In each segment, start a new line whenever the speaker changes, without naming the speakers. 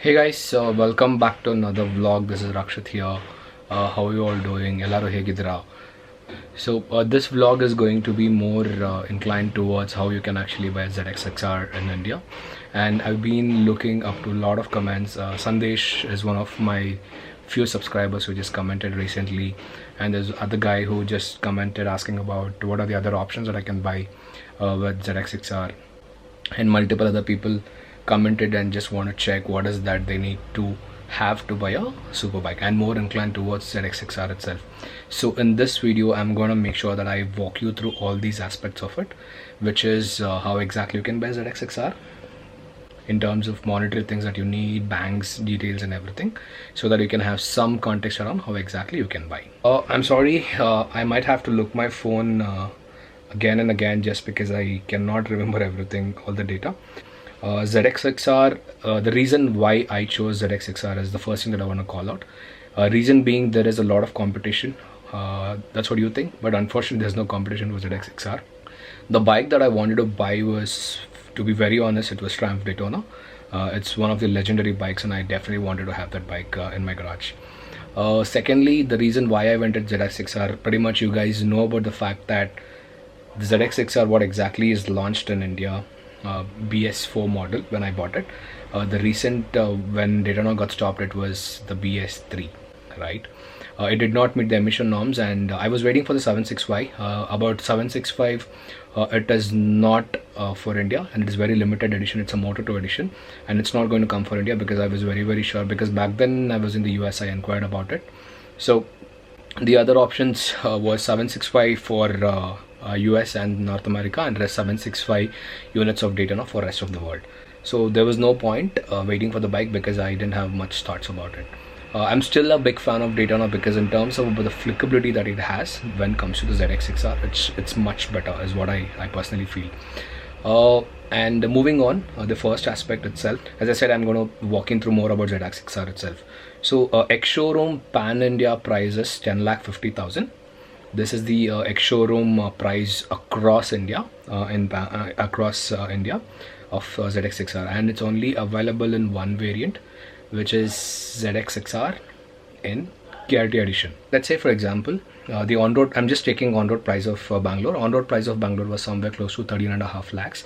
Hey guys, welcome back to another vlog. This is Rakshit here. How are you all doing? Ellaru hegidira? So this vlog is going to be more inclined towards how you can actually buy a ZX6R in India. And I've been looking up to a lot of comments. Sandesh is one of my few subscribers who just commented recently, and there's other guy who just commented asking about what are the other options that I can buy with ZX6R, and multiple other people commented and just want to check what is that they need to have to buy a superbike, and more inclined towards ZX6R itself. So in this video I'm going to make sure that I walk you through all these aspects of it, which is how exactly you can buy ZX6R in terms of monetary things that you need, banks details and everything, so that you can have some context around how exactly you can buy. I'm sorry, I might have to look my phone again and again just because I cannot remember everything, all the data. ZX6R, the reason why I chose ZX6R is the first thing that I want to call out. Reason being, there is a lot of competition. That's what you think, but unfortunately there's no competition with ZX6R. The bike that I wanted to buy was, to be very honest, it was Triumph Daytona. It's one of the legendary bikes and I definitely wanted to have that bike in my garage. Secondly, the reason why I went at ZX6R, pretty much you guys know about the fact that the ZX6R, what exactly is launched in India, BS4 model when I bought it. The recent when Daytona got stopped, it was the BS3, right? It did not meet the emission norms, and I was waiting for the 76Y. About 765, it is not for India, and it is very limited edition. It's a Moto 2 edition, and it's not going to come for India because I was very sure, because back then I was in the US, I inquired about it. So the other options was 765 for US and North America, and rest 765 units of Daytona for rest of the world. So there was no point waiting for the bike because I didn't have much thoughts about it. I'm still a big fan of Daytona because in terms of the flickability that it has when it comes to the ZX6R, it's much better is what I personally feel. And moving on, the first aspect itself, as I said, I'm going to walk in through more about ZX6R itself. So ex-showroom pan-India price is 10,50,000. This is the ex-showroom price across India, India of ZX6R, and it's only available in one variant, which is ZX6R in KRT edition. Let's say, for example, the on-road, I'm just taking on-road price of Bangalore. On-road price of Bangalore was somewhere close to 13.5 lakhs.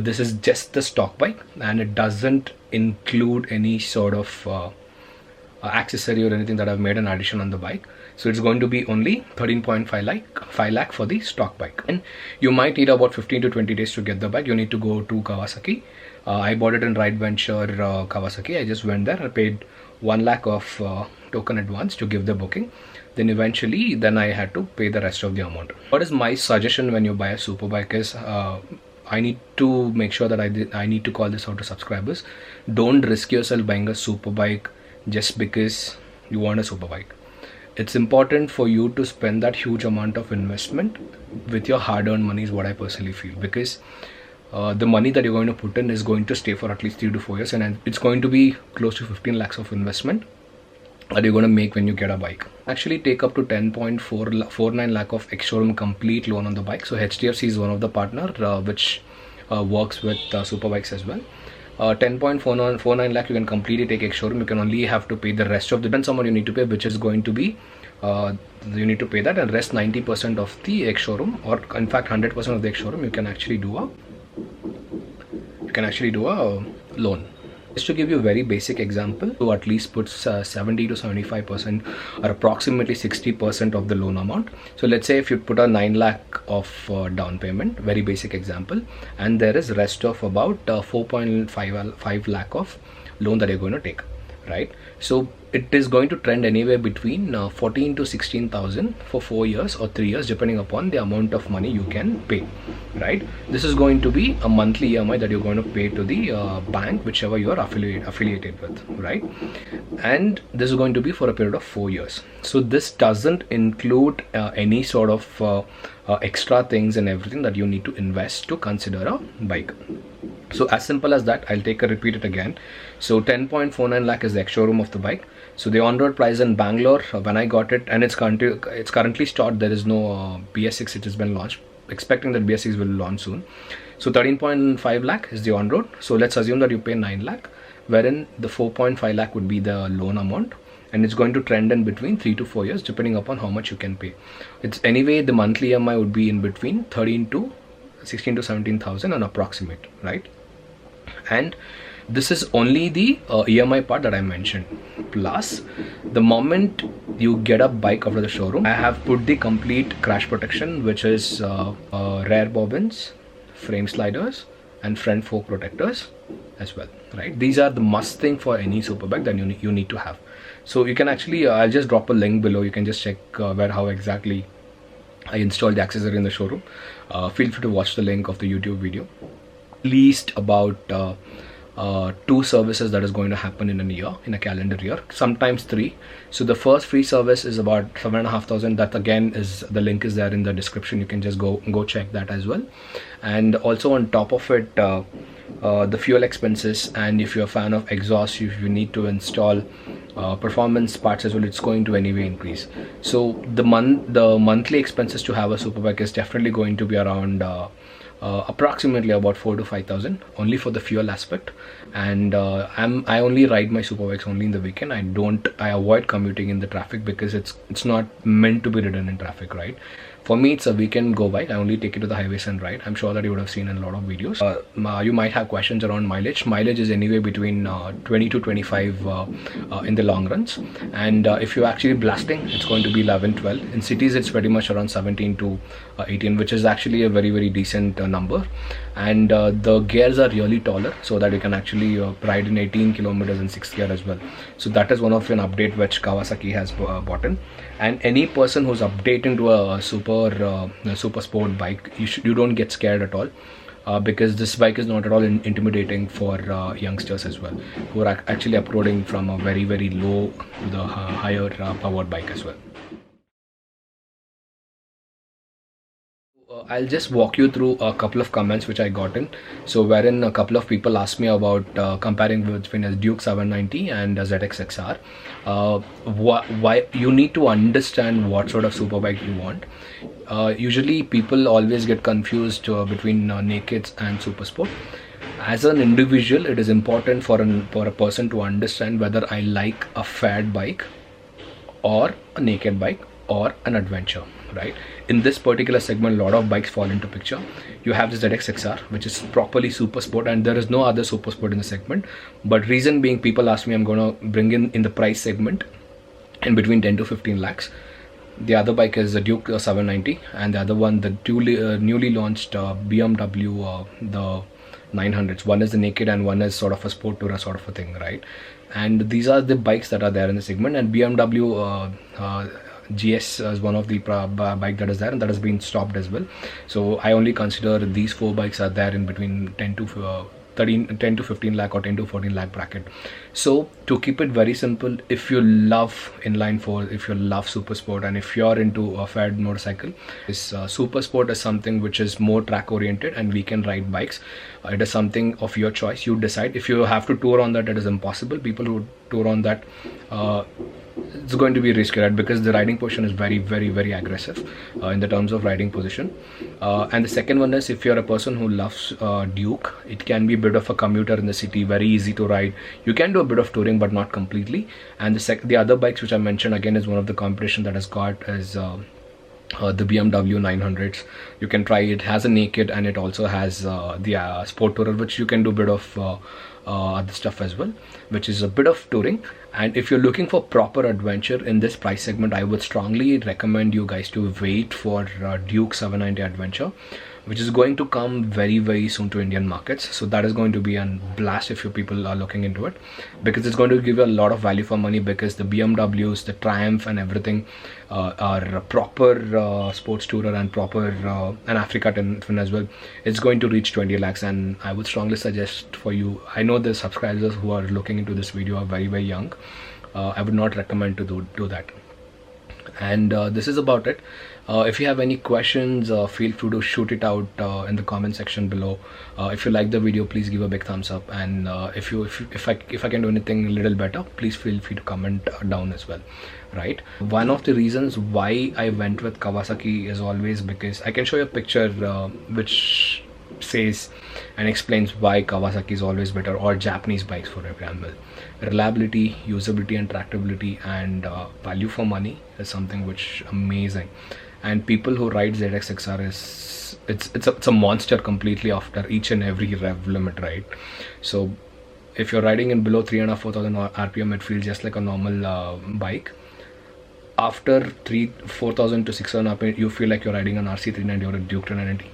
This is just the stock bike, and it doesn't include any sort of accessory or anything that I've made an addition on the bike. So it's going to be only 13.5 lakh for the stock bike, and you might need about 15 to 20 days to get the bike. You need to go to Kawasaki. I bought it in Ride Venture Kawasaki. I just went there. I paid 1 lakh of token advance to give the booking. Then eventually, I had to pay the rest of the amount. What is my suggestion when you buy a super bike is, I need to make sure that I need to call this out to subscribers. Don't risk yourself buying a super bike just because you want a super bike. It's important for you to spend that huge amount of investment with your hard-earned money is what I personally feel, because the money that you're going to put in is going to stay for at least 3 to 4 years, and it's going to be close to 15 lakhs of investment that you're going to make when you get a bike. Actually take up to 10.49 lakh of ex-showroom complete loan on the bike. So HDFC is one of the partner which works with super bikes as well. 10.49 lakh you can completely take ex-showroom. You can only have to pay the rest of the amount you need to pay, which is going to be you need to pay that, and rest 90% of the ex-showroom, or in fact 100% of the ex-showroom, you can actually do a loan. Just to give you a very basic example, to at least put 70 to 75% or approximately 60% of the loan amount. So let's say if you put a 9 lakh of down payment, very basic example, and there is rest of about 4.5 lakh of loan that you're going to take, right? So it is going to trend anywhere between 14 to 16,000 for 4 years or 3 years, depending upon the amount of money you can pay, right? This is going to be a monthly EMI that you're going to pay to the bank, whichever you are affiliated with, right? And this is going to be for a period of 4 years. So this doesn't include any sort of extra things and everything that you need to invest to consider a bike. So as simple as that, I'll repeat it again. So 10.49 lakh is the ex-showroom of the bike. So the on-road price in Bangalore, when I got it, and it's currently stopped. There is no BS6, it has been launched. Expecting that BS6 will launch soon. So 13.5 lakh is the on-road. So let's assume that you pay 9 lakh, wherein the 4.5 lakh would be the loan amount, and it's going to trend in between 3 to 4 years depending upon how much you can pay. It's anyway, the monthly EMI would be in between 16 to 17,000 an approximate, right? And this is only the EMI part that I mentioned. Plus, the moment you get a bike out of the showroom, I have put the complete crash protection, which is rear bobbins, frame sliders, and front fork protectors as well, right? These are the must thing for any super bike that you need to have. So you can actually, I'll just drop a link below. You can just check how exactly I installed the accessory in the showroom. Feel free to watch the link of the YouTube video. At least about 2 services that is going to happen in a year, in a calendar year, sometimes 3. So the first free service is about 7,500. That again is, the link is there in the description. You can just go check that as well. And also on top of it, the fuel expenses, and if you're a fan of exhaust, if you need to install performance parts as well, it's going to anyway increase. So the monthly expenses to have a super bike is definitely going to be around approximately about 4 to 5,000 only for the fuel aspect. And I only ride my super bikes only in the weekend. I avoid commuting in the traffic because it's not meant to be ridden in traffic, right? For me, it's a weekend go bike. I only take it to the highways and ride. I'm sure that you would have seen in a lot of videos. You might have questions around mileage. Mileage is anyway between 20 to 25 in the long runs. And if you're actually blasting, it's going to be 11, 12. In cities, it's pretty much around 17 to 18, which is actually a very, very decent number. And the gears are really taller, so that you can actually ride in 18 kilometers in 6th gear as well. So that is one of an update which Kawasaki has brought in. And any person who's updating to a super sport bike, you don't get scared at all, because this bike is not at all intimidating for youngsters as well, who are actually uploading from a very, very low to the higher powered bike as well. I'll just walk you through a couple of comments which I got in. So wherein a couple of people asked me about comparing between a Duke 790 and a ZX6R. Why you need to understand what sort of super bike you want. Usually people always get confused between nakeds and super sport. As an individual, it is important for a person to understand whether I like a fad bike or a naked bike or an adventure, right? In this particular segment, a lot of bikes fall into picture. You have the ZX6R, which is properly super sport, and there is no other super sport in the segment. But reason being, people ask me, I'm going to bring in the price segment in between 10 to 15 lakhs. The other bike is the Duke 790, and the other one, the newly launched BMW the 900s. One is the naked and one is sort of a sport tourer sort of a thing, right? And these are the bikes that are there in the segment. And BMW GS is one of the bike that is there, and that has been stopped as well. So I only consider these 4 bikes are there in between 10 to 15 lakh or 10 to 14 lakh bracket. So to keep it very simple, if you love inline 4, if you love super sport, and if you're into a fad motorcycle, this super sport is something which is more track oriented and weekend ride bikes. It is something of your choice. You decide. If you have to tour on that, it is impossible. People who tour on that, it's going to be risky, right? Because the riding position is very, very, very aggressive in the terms of riding position. And the second one is, if you're a person who loves Duke, it can be a bit of a commuter in the city, very easy to ride. You can do a bit of touring, but not completely. And the other bikes which I mentioned again is one of the competition that has got is the BMW 900s. You can try it. Has a naked, and it also has the sport tourer, which you can do a bit of other stuff as well, which is a bit of touring. And if you're looking for proper adventure in this price segment, I would strongly recommend you guys to wait for Duke 790 Adventure, which is going to come very, very soon to Indian markets. So that is going to be a blast if you people are looking into it, because it's going to give you a lot of value for money, because the BMWs, the Triumph and everything are proper sports tourer and proper and Africa Twin as well. It's going to reach 20 lakhs, and I would strongly suggest for you, I know the subscribers who are looking into this video are very, very young. I would not recommend to do that. And this is about it. If you have any questions, feel free to shoot it out in the comment section below. If you like the video, please give a big thumbs up, and if I can do anything a little better, please feel free to comment down as well, right? One of the reasons why I went with Kawasaki is always because I can show you a picture which says and explains why Kawasaki is always better, or Japanese bikes for example. Reliability, usability and tractability, and value for money is something which amazing. And people who ride ZX6R is it's a monster completely after each and every rev limit, right? So if you're riding in below 3,500-4,000 RPM, it feels just like a normal bike. After 4,000 to 6,000 RPM, you feel like you're riding an RC390 or a Duke 290.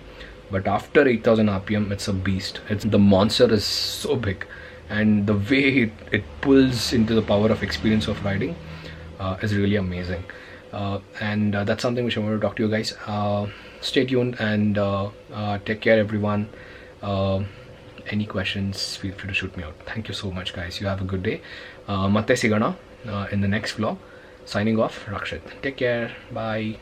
But after 8,000 RPM, it's a beast. The monster is so big, and the way it pulls into the power of experience of riding is really amazing. And that's something which I want to talk to you guys. Stay tuned and take care, everyone. Any questions, feel free to shoot me out. Thank you so much, guys. You have a good day. Matte sigana in the next vlog. Signing off, Rakshit. Take care. Bye.